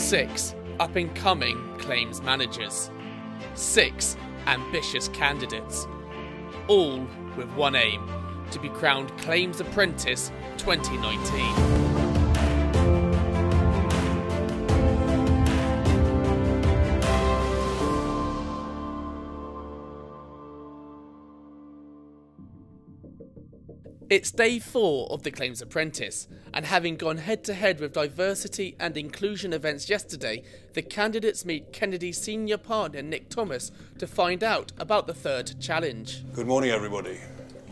6 up-and-coming claims managers, 6 ambitious candidates, all with one aim: to be crowned Claims Apprentice 2019. It's day 4 of the Claims Apprentice, and having gone head-to-head with diversity and inclusion events yesterday, the candidates meet Kennedy's senior partner Nick Thomas to find out about the third challenge. Good morning, everybody.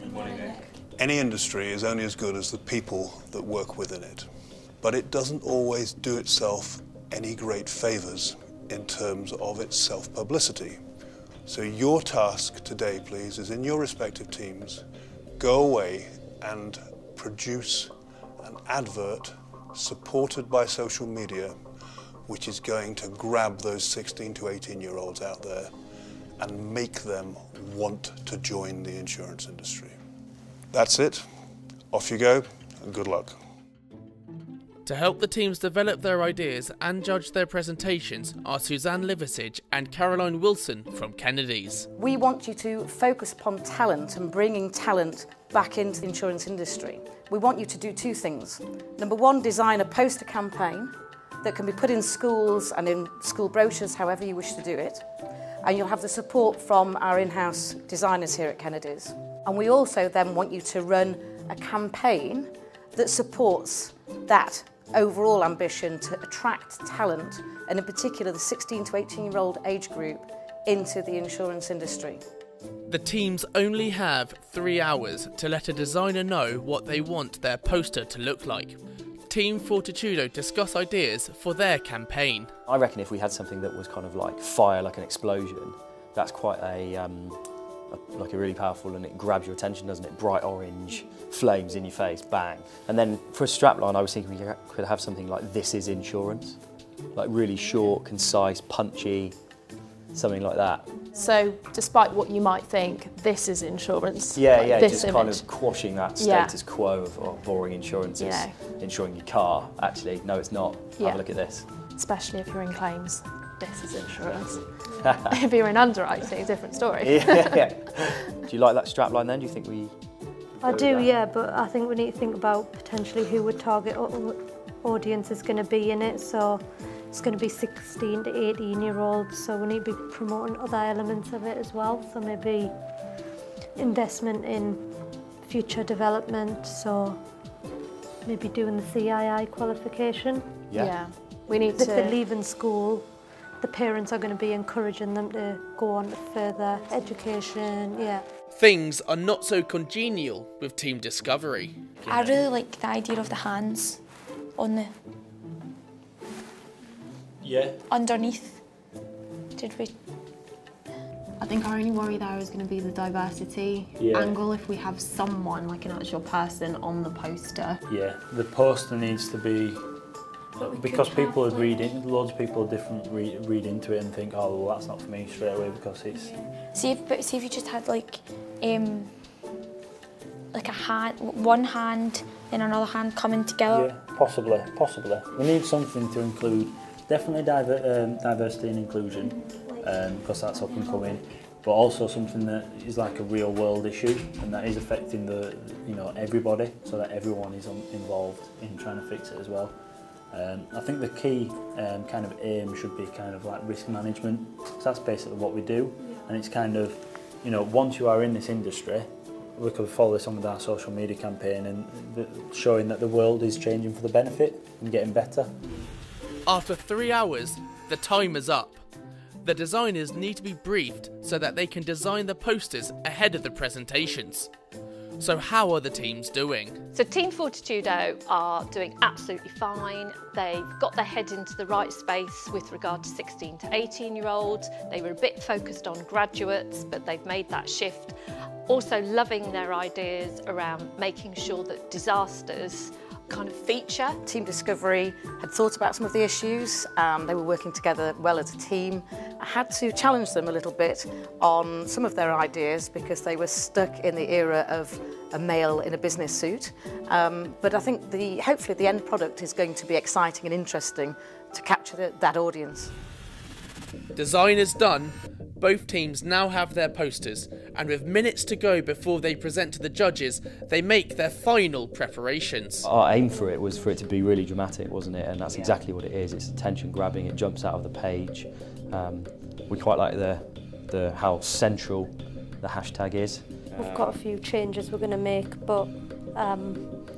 Good morning, Nick. Any industry is only as good as the people that work within it, but it doesn't always do itself any great favours in terms of its self-publicity. So your task today, please, is in your respective teams, go away and produce an advert supported by social media which is going to grab those 16 to 18-year-olds out there and make them want to join the insurance industry. That's it. Off you go, and good luck. To help the teams develop their ideas and judge their presentations are Suzanne Liversidge and Caroline Wilson from Kennedy's. We want you to focus upon talent and bringing talent back into the insurance industry. We want you to do 2 things. Number 1, design a poster campaign that can be put in schools and in school brochures, however you wish to do it. And you'll have the support from our in-house designers here at Kennedy's. And we also then want you to run a campaign that supports that overall ambition to attract talent, and in particular the 16 to 18-year-old age group, into the insurance industry. The teams only have 3 hours to let a designer know what they want their poster to look like. Team Fortitudo discuss ideas for their campaign. I reckon if we had something that was kind of like fire, like an explosion, that's quite a really powerful, and it grabs your attention, doesn't it? Bright orange, flames in your face, bang. And then for a strapline, I was thinking we could have something like "This is insurance," like really short, concise, punchy, something like that. So, despite what you might think, this is insurance. Yeah, like yeah, this just image. kind of quashing that status quo of boring insurance is insuring your car. Actually, no, it's not. Have a look at this. Especially if you're in claims, this is insurance. If you're in underwriting, different story. Yeah. Do you like that strapline then? Do you think we... I do, yeah, but I think we need to think about potentially who our target audience is going to be in it. So it's going to be 16 to 18-year-olds, so we need to be promoting other elements of it as well. So maybe investment in future development, so maybe doing the CII qualification. Yeah. We need If to... they're leaving school, the parents are going to be encouraging them to go on to further education, Things are not so congenial with Team Discovery. I really like the idea of the hands on the... underneath. Did we... I think our only worry there is going to be the diversity angle if we have someone, like an actual person, on the poster. Yeah, the poster needs to be... Because people are reading, loads of people are different read into it and think, oh, well, that's not for me straight away because it's... See if you just had like a hand, one hand and another hand coming together. Yeah, possibly. We need something to include, definitely diversity and inclusion, because that's up and coming, but also something that is like a real world issue and that is affecting everybody, so that everyone is involved in trying to fix it as well. I think the key kind of aim should be kind of like risk management. So that's basically what we do, and it's kind of, once you are in this industry, we could follow this on with our social media campaign and showing that the world is changing for the benefit and getting better. After 3 hours, the time is up. The designers need to be briefed so that they can design the posters ahead of the presentations. So how are the teams doing? So Team Fortitudo are doing absolutely fine. They've got their head into the right space with regard to 16 to 18-year-olds. They were a bit focused on graduates, but they've made that shift. Also loving their ideas around making sure that disasters kind of feature. Team Discovery had thought about some of the issues. They were working together well as a team. I had to challenge them a little bit on some of their ideas because they were stuck in the era of a male in a business suit. But I think hopefully the end product is going to be exciting and interesting to capture that audience. Design is done. Both teams now have their posters, and with minutes to go before they present to the judges, they make their final preparations. Our aim for it was for it to be really dramatic, wasn't it? And that's exactly what it is. It's attention grabbing, it jumps out of the page. We quite like how central the hashtag is. We've got a few changes we're going to make, but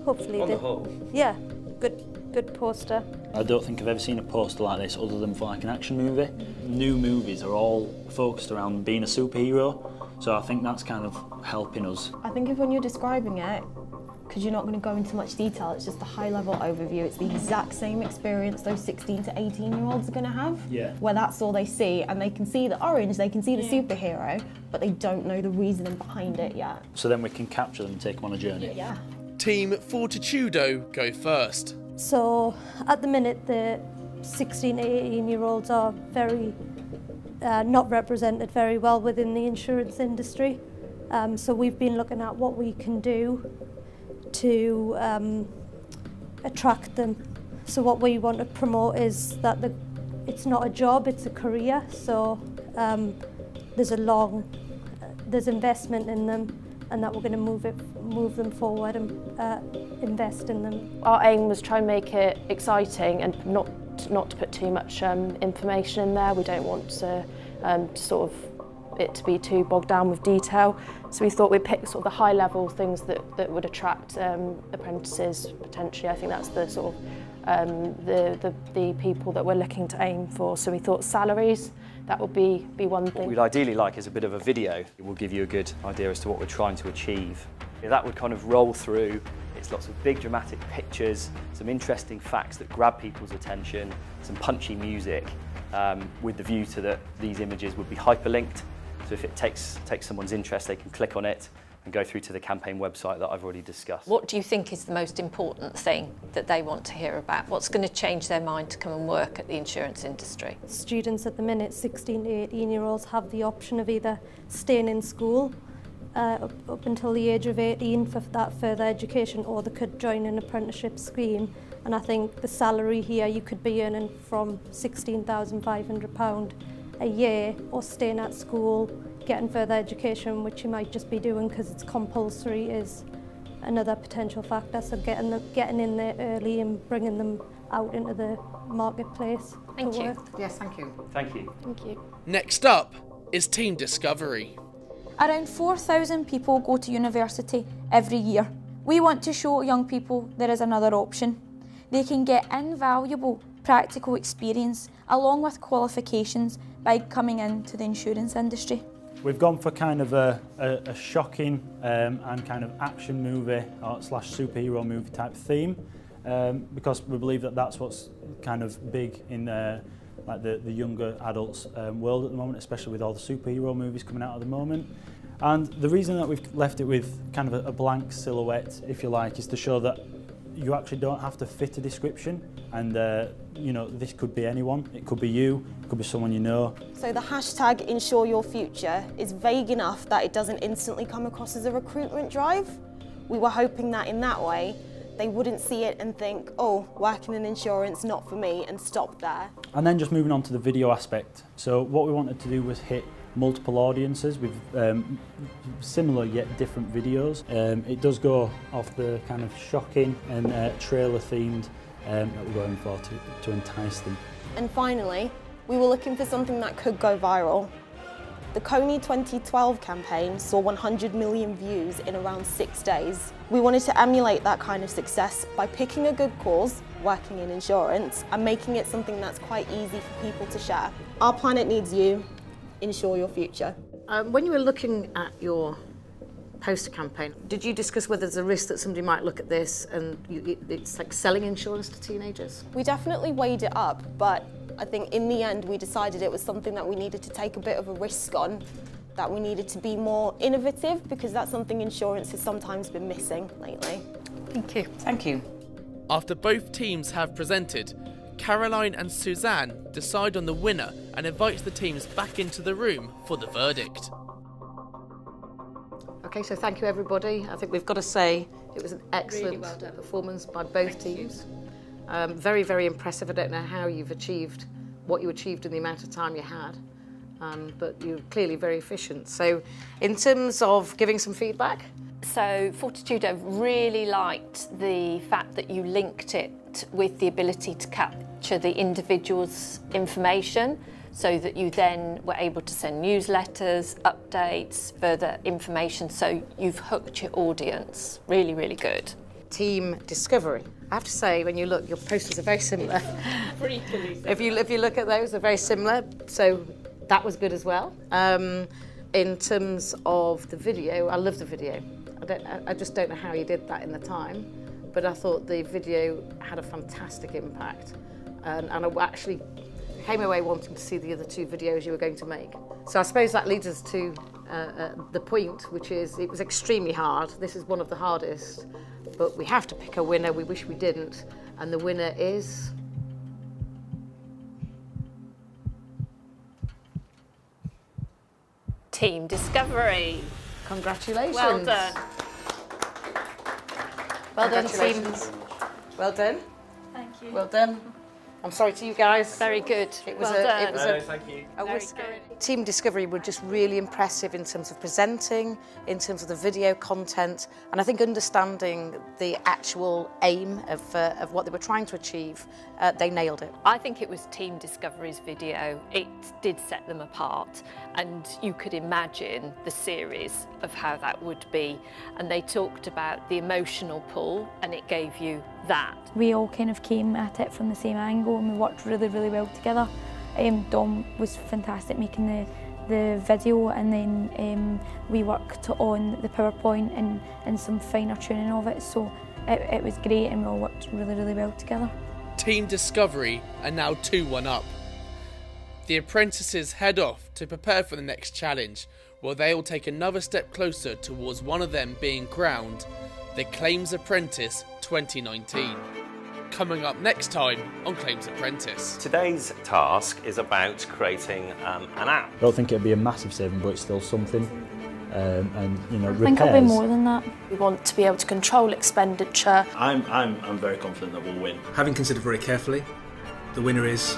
hopefully... On the whole? Yeah, good poster. I don't think I've ever seen a poster like this other than for like an action movie. New movies are all focused around being a superhero, so I think that's kind of helping us. I think if when you're describing it, because you're not going to go into much detail, it's just a high-level overview. It's the exact same experience those 16 to 18-year-olds are going to have, where that's all they see, and they can see the orange, they can see the superhero, but they don't know the reasoning behind it yet. So then we can capture them and take them on a journey. Yeah. Team Fortitudo go first. So at the minute, the 16 to 18-year-olds are very not represented very well within the insurance industry. So we've been looking at what we can do to attract them. So what we want to promote is that it's not a job, it's a career. So there's investment in them, and that we're going to move them forward and invest in them. Our aim was try and make it exciting and not to put too much information in there. We don't want to sort of it to be too bogged down with detail. So we thought we'd pick sort of the high level things that would attract apprentices potentially. I think that's the sort of the people that we're looking to aim for. So we thought salaries, that would be one thing. What we'd ideally like is a bit of a video. It will give you a good idea as to what we're trying to achieve. That would kind of roll through. It's lots of big dramatic pictures, some interesting facts that grab people's attention, some punchy music, with the view to that these images would be hyperlinked. So if it takes someone's interest, they can click on it and go through to the campaign website that I've already discussed. What do you think is the most important thing that they want to hear about? What's going to change their mind to come and work at the insurance industry? Students at the minute, 16 to 18-year-olds, have the option of either staying in school up until the age of 18 for that further education, or they could join an apprenticeship scheme. And I think the salary here, you could be earning from £16,500 a year, or staying at school, getting further education, which you might just be doing because it's compulsory, is another potential factor. So getting in there early and bringing them out into the marketplace. Thank you. Work. Yes, thank you. Thank you. Thank you. Next up is Team Discovery. Around 4,000 people go to university every year. We want to show young people there is another option. They can get invaluable practical experience along with qualifications by coming into the insurance industry. We've gone for kind of a shocking and kind of action movie slash superhero movie type theme, because we believe that that's what's kind of big in like the younger adults world at the moment, especially with all the superhero movies coming out at the moment. And the reason that we've left it with kind of a blank silhouette, if you like, is to show that you actually don't have to fit a description, and you know, this could be anyone. It could be you, it could be someone you know. So the hashtag Ensure Your Future is vague enough that it doesn't instantly come across as a recruitment drive. We were hoping that in that way they wouldn't see it and think, oh, working in insurance, not for me, and stop there. And then just moving on to the video aspect. So what we wanted to do was hit multiple audiences with similar yet different videos. It does go off the kind of shocking and trailer themed that we're going for to entice them. And finally, we were looking for something that could go viral. The Coney 2012 campaign saw 100 million views in around 6 days. We wanted to emulate that kind of success by picking a good cause, working in insurance, and making it something that's quite easy for people to share. Our planet needs you. Ensure your future. When you were looking at your poster campaign, did you discuss whether there's a risk that somebody might look at this and it's like selling insurance to teenagers? We definitely weighed it up, but I think in the end we decided it was something that we needed to take a bit of a risk on, that we needed to be more innovative, because that's something insurance has sometimes been missing lately. Thank you. Thank you. After both teams have presented, Caroline and Suzanne decide on the winner and invites the teams back into the room for the verdict. Okay, so thank you everybody. I think we've got to say it was an excellent Really well done. performance by both teams. Very, very impressive. I don't know how you've achieved what you achieved in the amount of time you had, but you're clearly very efficient. So in terms of giving some feedback? So Fortitudo really liked the fact that you linked it with the ability to capture the individual's information, so that you then were able to send newsletters, updates, further information, so you've hooked your audience. Really, really good. Team discovery. I have to say, when you look, your posters are very similar. If you look at those, they're very similar, so that was good as well. In terms of the video, I love the video. I just don't know how you did that in the time, but I thought the video had a fantastic impact, and I actually came away wanting to see the other two videos you were going to make. So I suppose that leads us to the point, which is it was extremely hard. This is one of the hardest, but we have to pick a winner. We wish we didn't, and the winner is... Team Discovery. Congratulations. Well done. Well done, team. Well done. Thank you. Well done. I'm sorry to you guys. Very good. It was well done. Thank you. Team Discovery were just really impressive in terms of presenting, in terms of the video content, and I think understanding the actual aim of what they were trying to achieve, they nailed it. I think it was Team Discovery's video. It did set them apart, and you could imagine the series of how that would be. And they talked about the emotional pull, and it gave you that. We all kind of came at it from the same angle, and we worked really, really well together. Dom was fantastic making the video, and then we worked on the PowerPoint and some finer tuning of it, so it was great, and we all worked really, really well together. Team Discovery are now 2-1 up. The apprentices head off to prepare for the next challenge, where they will take another step closer towards one of them being crowned the Claims Apprentice 2019. Coming up next time on Claims Apprentice. Today's task is about creating an app. I don't think it'd be a massive saving, but it's still something. And you know, I think it'll be more than that. We want to be able to control expenditure. I'm very confident that we'll win. Having considered very carefully, the winner is